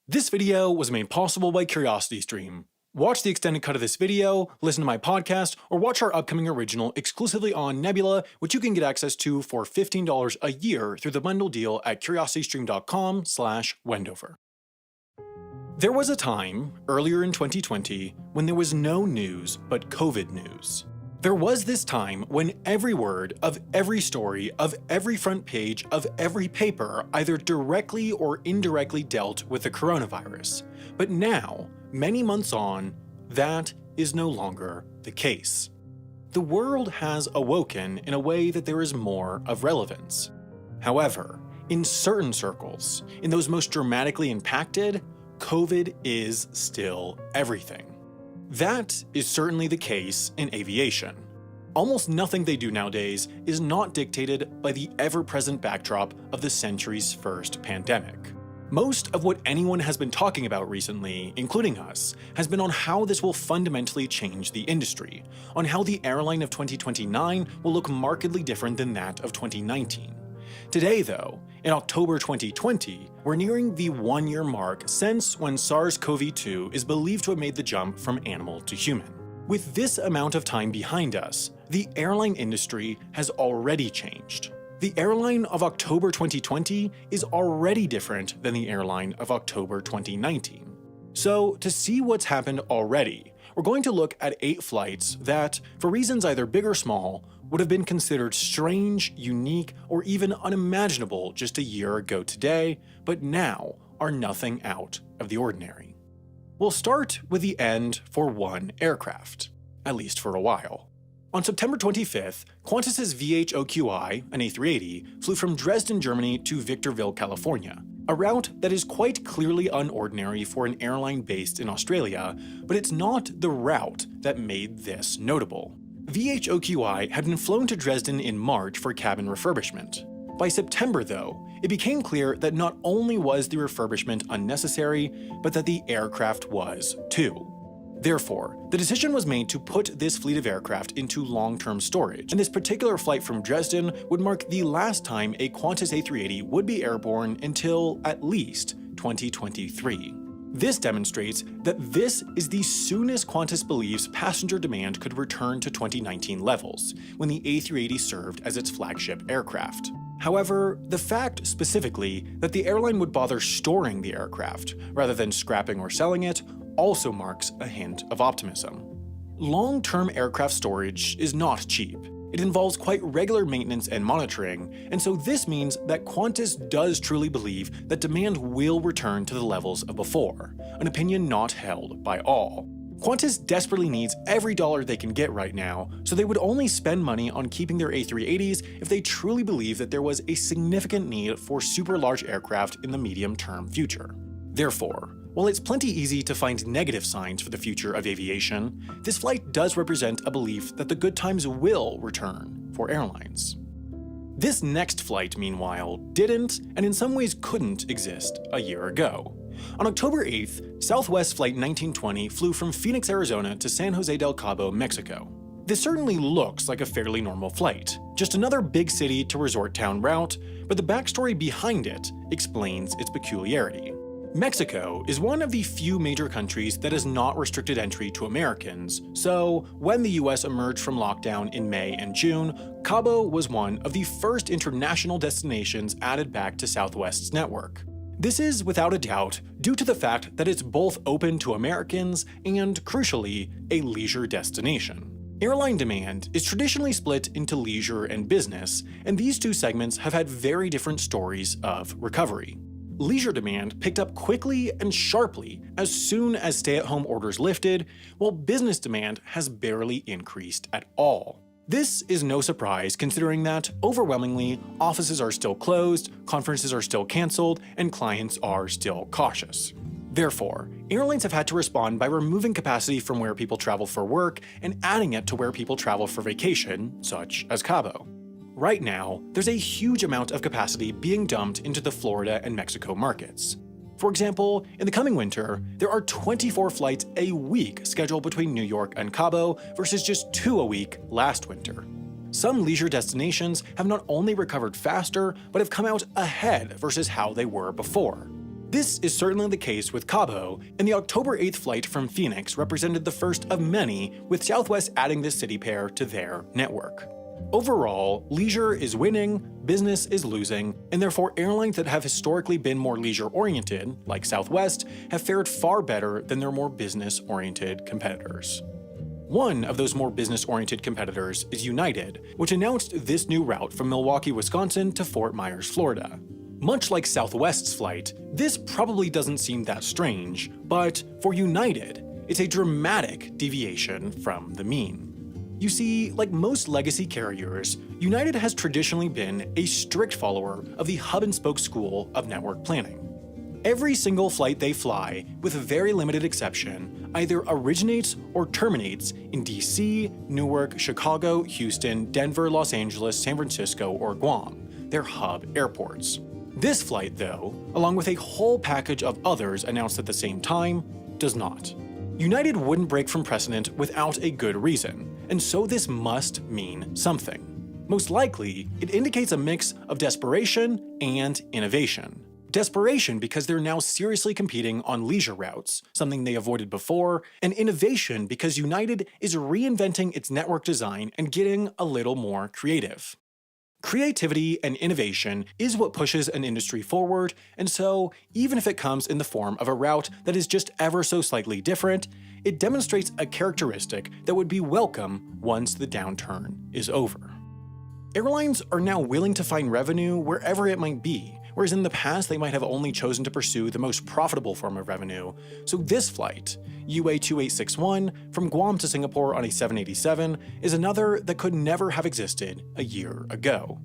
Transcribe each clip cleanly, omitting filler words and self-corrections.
This video was made possible by CuriosityStream. Watch the extended cut of this video, listen to my podcast, or watch our upcoming original exclusively on Nebula, which you can get access to for $15 a year through the bundle deal at curiositystream.com/Wendover. There was a time, earlier in 2020, when there was no news but COVID news. There was this time when every word of every story of every front page of every paper either directly or indirectly dealt with the coronavirus. But now, many months on, that is no longer the case. The world has awoken in a way that there is more of relevance. However, in certain circles, in those most dramatically impacted, COVID is still everything. That is certainly the case in aviation. Almost nothing they do nowadays is not dictated by the ever-present backdrop of the century's first pandemic. Most of what anyone has been talking about recently, including us, has been on how this will fundamentally change the industry, on how the airline of 2029 will look markedly different than that of 2019. Today, though, in October 2020, we're nearing the one-year mark since when SARS-CoV-2 is believed to have made the jump from animal to human. With this amount of time behind us, the airline industry has already changed. The airline of October 2020 is already different than the airline of October 2019. So, to see what's happened already, we're going to look at 8 flights that, for reasons either big or small, would have been considered strange, unique, or even unimaginable just a year ago today, but now are nothing out of the ordinary. We'll start with the end for one aircraft, at least for a while. On September 25th, Qantas's VHOQI, an A380, flew from Dresden, Germany to Victorville, California, a route that is quite clearly unordinary for an airline based in Australia, but it's not the route that made this notable. VHOQI had been flown to Dresden in March for cabin refurbishment. By September, though, it became clear that not only was the refurbishment unnecessary, but that the aircraft was too. Therefore, the decision was made to put this fleet of aircraft into long-term storage, and this particular flight from Dresden would mark the last time a Qantas A380 would be airborne until at least 2023. This demonstrates that this is the soonest Qantas believes passenger demand could return to 2019 levels, when the A380 served as its flagship aircraft. However, the fact specifically that the airline would bother storing the aircraft, rather than scrapping or selling it, also marks a hint of optimism. Long-term aircraft storage is not cheap. It involves quite regular maintenance and monitoring, and so this means that Qantas does truly believe that demand will return to the levels of before, an opinion not held by all. Qantas desperately needs every dollar they can get right now, so they would only spend money on keeping their A380s if they truly believe that there was a significant need for super large aircraft in the medium-term future. Therefore, while it's plenty easy to find negative signs for the future of aviation, this flight does represent a belief that the good times will return for airlines. This next flight, meanwhile, didn't, and in some ways couldn't, exist a year ago. On October 8th, Southwest Flight 1920 flew from Phoenix, Arizona to San Jose del Cabo, Mexico. This certainly looks like a fairly normal flight, just another big city to resort town route, but the backstory behind it explains its peculiarity. Mexico is one of the few major countries that has not restricted entry to Americans, so when the US emerged from lockdown in May and June, Cabo was one of the first international destinations added back to Southwest's network. This is, without a doubt, due to the fact that it's both open to Americans and, crucially, a leisure destination. Airline demand is traditionally split into leisure and business, and these two segments have had very different stories of recovery. Leisure demand picked up quickly and sharply as soon as stay-at-home orders lifted, while business demand has barely increased at all. This is no surprise considering that, overwhelmingly, offices are still closed, conferences are still canceled, and clients are still cautious. Therefore, airlines have had to respond by removing capacity from where people travel for work and adding it to where people travel for vacation, such as Cabo. Right now, there's a huge amount of capacity being dumped into the Florida and Mexico markets. For example, in the coming winter, there are 24 flights a week scheduled between New York and Cabo versus just 2 a week last winter. Some leisure destinations have not only recovered faster, but have come out ahead versus how they were before. This is certainly the case with Cabo, and the October 8th flight from Phoenix represented the first of many, with Southwest adding this city pair to their network. Overall, leisure is winning, business is losing, and therefore airlines that have historically been more leisure-oriented, like Southwest, have fared far better than their more business-oriented competitors. One of those more business-oriented competitors is United, which announced this new route from Milwaukee, Wisconsin to Fort Myers, Florida. Much like Southwest's flight, this probably doesn't seem that strange, but for United, it's a dramatic deviation from the mean. You see, like most legacy carriers, United has traditionally been a strict follower of the hub-and-spoke school of network planning. Every single flight they fly, with a very limited exception, either originates or terminates in DC, Newark, Chicago, Houston, Denver, Los Angeles, San Francisco, or Guam, their hub airports. This flight, though, along with a whole package of others announced at the same time, does not. United wouldn't break from precedent without a good reason, and so this must mean something. Most likely, it indicates a mix of desperation and innovation. Desperation because they're now seriously competing on leisure routes, something they avoided before, and innovation because United is reinventing its network design and getting a little more creative. Creativity and innovation is what pushes an industry forward, and so, even if it comes in the form of a route that is just ever so slightly different, it demonstrates a characteristic that would be welcome once the downturn is over. Airlines are now willing to find revenue wherever it might be, whereas in the past they might have only chosen to pursue the most profitable form of revenue. So this flight, UA2861, from Guam to Singapore on a 787, is another that could never have existed a year ago.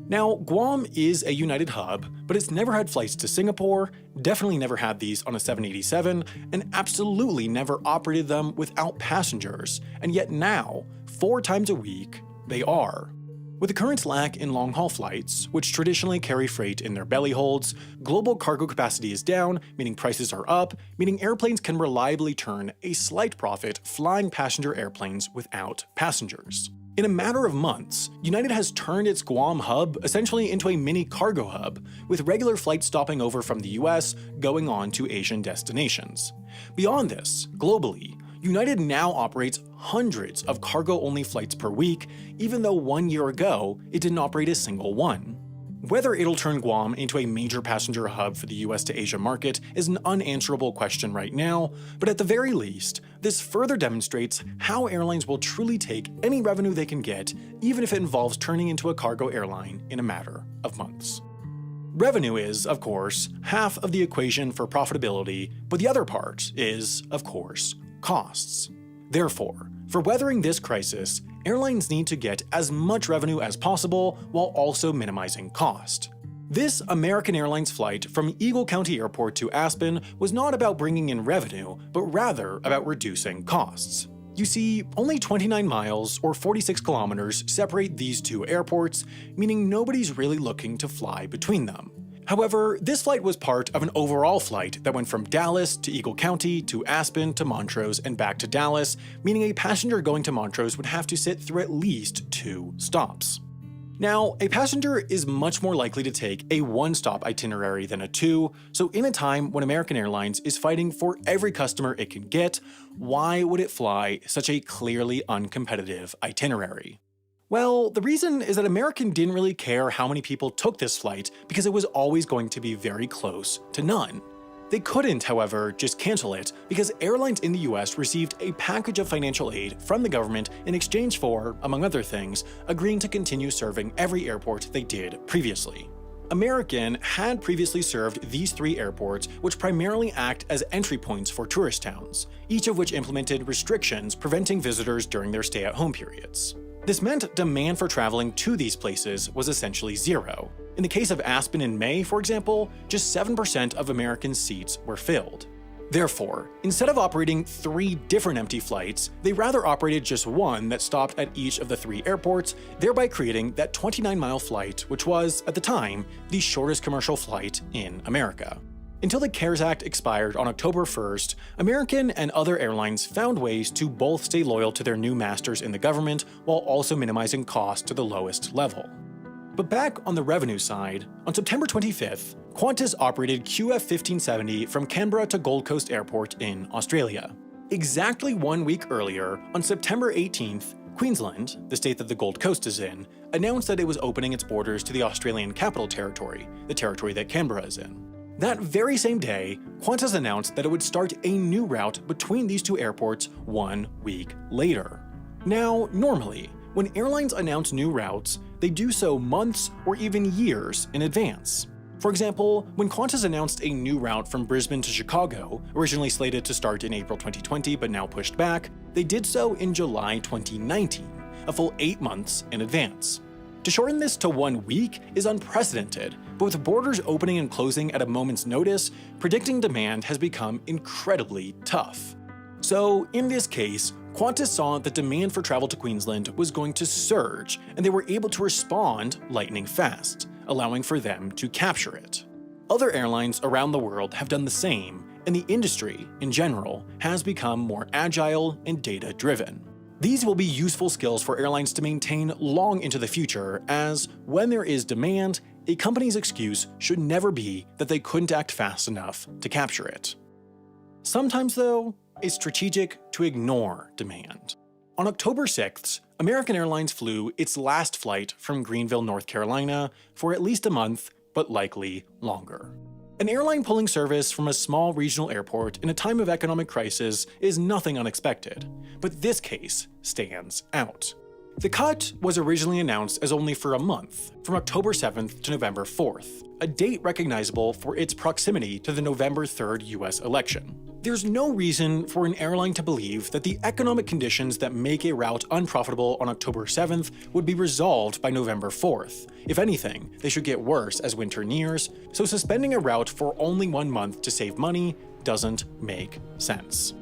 Now, Guam is a United hub, but it's never had flights to Singapore, definitely never had these on a 787, and absolutely never operated them without passengers, and yet now, 4 times a week, they are. With the current lack in long-haul flights, which traditionally carry freight in their belly holds, global cargo capacity is down, meaning prices are up, meaning airplanes can reliably turn a slight profit flying passenger airplanes without passengers. In a matter of months, United has turned its Guam hub essentially into a mini cargo hub, with regular flights stopping over from the US going on to Asian destinations. Beyond this, globally, United now operates hundreds of cargo-only flights per week, even though 1 year ago, it didn't operate a single one. Whether it'll turn Guam into a major passenger hub for the US to Asia market is an unanswerable question right now, but at the very least, this further demonstrates how airlines will truly take any revenue they can get, even if it involves turning into a cargo airline in a matter of months. Revenue is, of course, half of the equation for profitability, but the other part is, of course, costs. Therefore, for weathering this crisis, airlines need to get as much revenue as possible while also minimizing cost. This American Airlines flight from Eagle County Airport to Aspen was not about bringing in revenue, but rather about reducing costs. You see, only 29 miles or 46 kilometers separate these two airports, meaning nobody's really looking to fly between them. However, this flight was part of an overall flight that went from Dallas to Eagle County to Aspen to Montrose and back to Dallas, meaning a passenger going to Montrose would have to sit through at least 2 stops. Now, a passenger is much more likely to take a 1-stop itinerary than a 2, so in a time when American Airlines is fighting for every customer it can get, why would it fly such a clearly uncompetitive itinerary? Well, the reason is that American didn't really care how many people took this flight because it was always going to be very close to none. They couldn't, however, just cancel it because airlines in the US received a package of financial aid from the government in exchange for, among other things, agreeing to continue serving every airport they did previously. American had previously served these 3 airports, which primarily act as entry points for tourist towns, each of which implemented restrictions preventing visitors during their stay-at-home periods. This meant demand for traveling to these places was essentially zero. In the case of Aspen in May, for example, just 7% of American seats were filled. Therefore, instead of operating 3 different empty flights, they rather operated just one that stopped at each of the 3 airports, thereby creating that 29-mile flight, which was, at the time, the shortest commercial flight in America. Until the CARES Act expired on October 1st, American and other airlines found ways to both stay loyal to their new masters in the government while also minimizing costs to the lowest level. But back on the revenue side, on September 25th, Qantas operated QF1570 from Canberra to Gold Coast Airport in Australia. Exactly 1 week earlier, on September 18th, Queensland, the state that the Gold Coast is in, announced that it was opening its borders to the Australian Capital Territory, the territory that Canberra is in. That very same day, Qantas announced that it would start a new route between these two airports 1 week later. Now, normally, when airlines announce new routes, they do so months or even years in advance. For example, when Qantas announced a new route from Brisbane to Chicago, originally slated to start in April 2020 but now pushed back, they did so in July 2019, a full 8 months in advance. To shorten this to 1 week is unprecedented, but with borders opening and closing at a moment's notice, predicting demand has become incredibly tough. So, in this case, Qantas saw that demand for travel to Queensland was going to surge, and they were able to respond lightning fast, allowing for them to capture it. Other airlines around the world have done the same, and the industry, in general, has become more agile and data-driven. These will be useful skills for airlines to maintain long into the future, as when there is demand, a company's excuse should never be that they couldn't act fast enough to capture it. Sometimes, though, it's strategic to ignore demand. On October 6th, American Airlines flew its last flight from Greenville, North Carolina for at least a month, but likely longer. An airline pulling service from a small regional airport in a time of economic crisis is nothing unexpected, but this case stands out. The cut was originally announced as only for a month, from October 7th to November 4th, a date recognizable for its proximity to the November 3rd US election. There's no reason for an airline to believe that the economic conditions that make a route unprofitable on October 7th would be resolved by November 4th. If anything, they should get worse as winter nears, so suspending a route for only 1 month to save money doesn't make sense.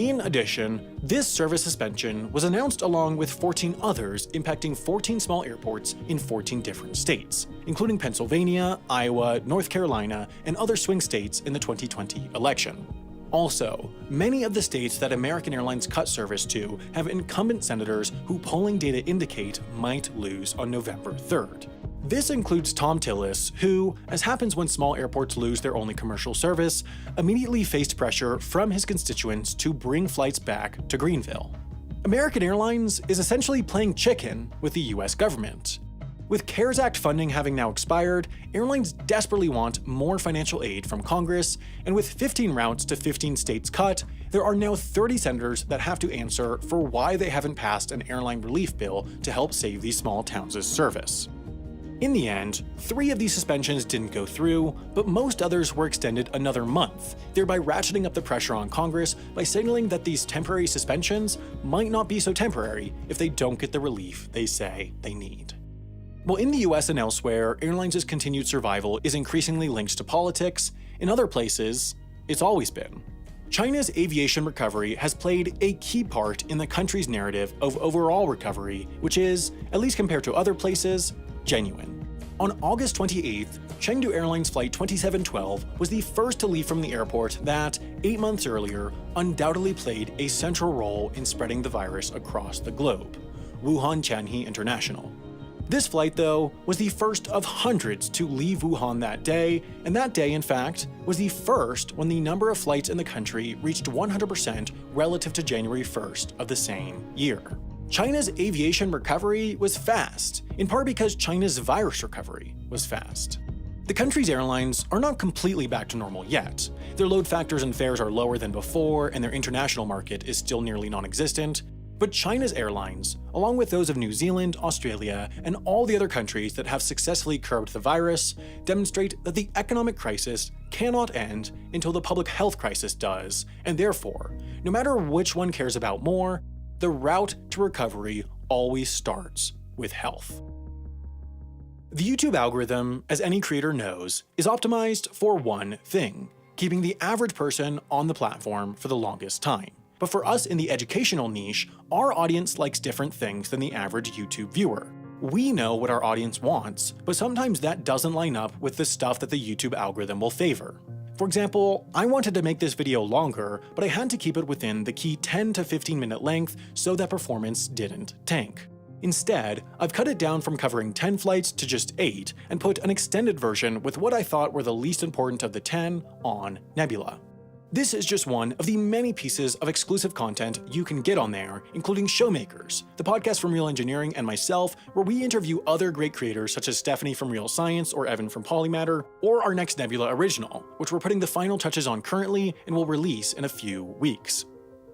In addition, this service suspension was announced along with 14 others impacting 14 small airports in 14 different states, including Pennsylvania, Iowa, North Carolina, and other swing states in the 2020 election. Also, many of the states that American Airlines cut service to have incumbent senators who polling data indicate might lose on November 3rd. This includes Tom Tillis, who, as happens when small airports lose their only commercial service, immediately faced pressure from his constituents to bring flights back to Greenville. American Airlines is essentially playing chicken with the US government. With CARES Act funding having now expired, airlines desperately want more financial aid from Congress, and with 15 routes to 15 states cut, there are now 30 senators that have to answer for why they haven't passed an airline relief bill to help save these small towns' service. In the end, 3 of these suspensions didn't go through, but most others were extended another month, thereby ratcheting up the pressure on Congress by signaling that these temporary suspensions might not be so temporary if they don't get the relief they say they need. While in the US and elsewhere, airlines' continued survival is increasingly linked to politics, in other places, it's always been. China's aviation recovery has played a key part in the country's narrative of overall recovery, which is, at least compared to other places, genuine. On August 28th, Chengdu Airlines Flight 2712 was the first to leave from the airport that, 8 months earlier, undoubtedly played a central role in spreading the virus across the globe, Wuhan Tianhe International. This flight, though, was the first of hundreds to leave Wuhan that day, and that day, in fact, was the first when the number of flights in the country reached 100% relative to January 1st of the same year. China's aviation recovery was fast, in part because China's virus recovery was fast. The country's airlines are not completely back to normal yet. Their load factors and fares are lower than before, and their international market is still nearly non-existent. But China's airlines, along with those of New Zealand, Australia, and all the other countries that have successfully curbed the virus, demonstrate that the economic crisis cannot end until the public health crisis does, and therefore, no matter which one cares about more, the route to recovery always starts with health. The YouTube algorithm, as any creator knows, is optimized for one thing: keeping the average person on the platform for the longest time. But for us in the educational niche, our audience likes different things than the average YouTube viewer. We know what our audience wants, but sometimes that doesn't line up with the stuff that the YouTube algorithm will favor. For example, I wanted to make this video longer, but I had to keep it within the key 10 to 15 minute length so that performance didn't tank. Instead, I've cut it down from covering 10 flights to just 8 and put an extended version with what I thought were the least important of the 10 on Nebula. This is just one of the many pieces of exclusive content you can get on there, including Showmakers, the podcast from Real Engineering, and myself, where we interview other great creators such as Stephanie from Real Science or Evan from Polymatter, or our next Nebula original, which we're putting the final touches on currently and will release in a few weeks.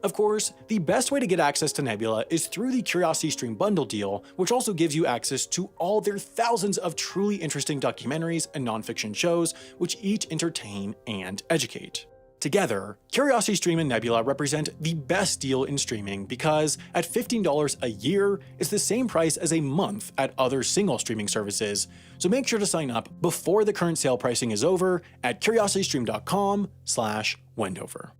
Of course, the best way to get access to Nebula is through the Curiosity Stream bundle deal, which also gives you access to all their thousands of truly interesting documentaries and nonfiction shows, which each entertain and educate. Together, Curiosity Stream and Nebula represent the best deal in streaming because at $15 a year, it's the same price as a month at other single streaming services, so make sure to sign up before the current sale pricing is over at curiositystream.com/Wendover.